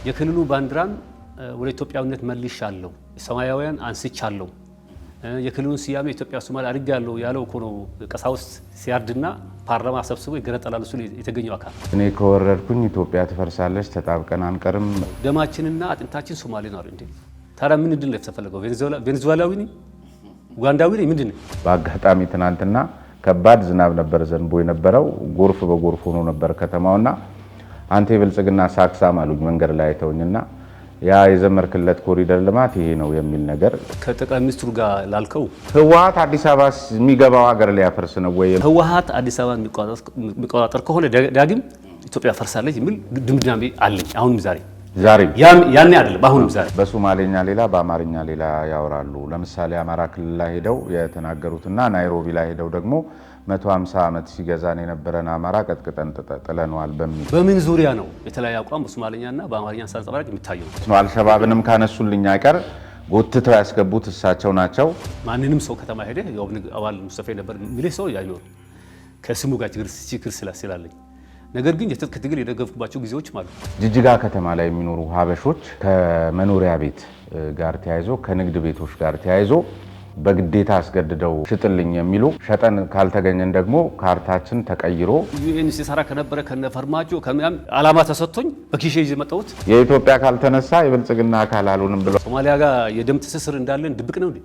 የክልሉ ባንዲራን ወደ ኢትዮጵያዊነት መልሻለሁ፣ ሰማያዊያን አንስቻለሁ፣ የክልሉን ስያሜ ኢትዮጵያ ሶማሌ አድርጋለሁ ያለው እኮ ነው። ቀሳውስት ሲያርድና ፓርላማ ሰብስቦ ይገነጠላሉ ሲሉ የተገኘው አካል እኔ ከወረድኩኝ ኢትዮጵያ ትፈርሳለች፣ ተጣብቀን አንቀርም። ደማችንና አጥንታችን ሶማሌ ነው እንዴ? ታዲያ ምንድን ነው የተፈለገው? ቬኔዙዌላዊ ነኝ ኡጋንዳዊ ነኝ ምንድን ነው? በአጋጣሚ ትናንትና ከባድ ዝናብ ነበር ዘንቦ የነበረው። ጎርፍ በጎርፍ ሆኖ ነበር ከተማውና አንተ የብልጽግና ሳክሳም አሉኝ መንገድ ላይ አይተውኝና ያ የዘመርክለት ኮሪደር ልማት ይሄ ነው የሚል ነገር ከጠቅላይ ሚኒስትሩ ጋር ላልከው ህወሓት አዲስ አበባ የሚገባው ሀገር ሊያፈርስ ነው ወይ? ህወሓት አዲስ አበባን የሚቆጣጠር ከሆነ ዳግም ኢትዮጵያ ፈርሳለች የሚል ድምዳሜ አለኝ። አሁንም ዛሬ ያኔ አይደለም አሁንም ዛሬ በሶማሌኛ ሌላ በአማርኛ ሌላ ያወራሉ። ለምሳሌ አማራ ክልል ላይ ሄደው የተናገሩትና ናይሮቢ ላይ ሄደው ደግሞ 150 ዓመት ሲገዛን የነበረን አማራ ቀጥቅጠን ጥለነዋል በሚል በምን ዙሪያ ነው የተለያየ አቋም በሶማሌኛና በአማርኛ ሳንጸባረቅ የሚታየው? አልሸባብንም ካነሱልኝ አይቀር ጎትተው ያስገቡት እሳቸው ናቸው። ማንንም ሰው ከተማ ሄደ የኦብነግ አባል ሙስጠፋ ነበር የሚል ሰው አይኖር ከስሙ ጋር ችግር ስላለኝ ነገር ግን የትጥቅ ትግል የደገፍኩባቸው ጊዜዎች ማለት ጅጅጋ ከተማ ላይ የሚኖሩ ሀበሾች ከመኖሪያ ቤት ጋር ተያይዞ ከንግድ ቤቶች ጋር ተያይዞ በግዴታ አስገድደው ሽጥልኝ የሚሉ ሸጠን ካልተገኘን ደግሞ ካርታችን ተቀይሮ ዩኤን ሲሰራ ከነበረ ከነፈርማጆ ከሚያም አላማ ተሰጥቶኝ በኪሼ ይዤ መጣሁት። የኢትዮጵያ ካልተነሳ የብልጽግና አካል አልሆንም ብለው ሶማሊያ ጋር የደም ትስስር እንዳለን ድብቅ ነው እንዴ?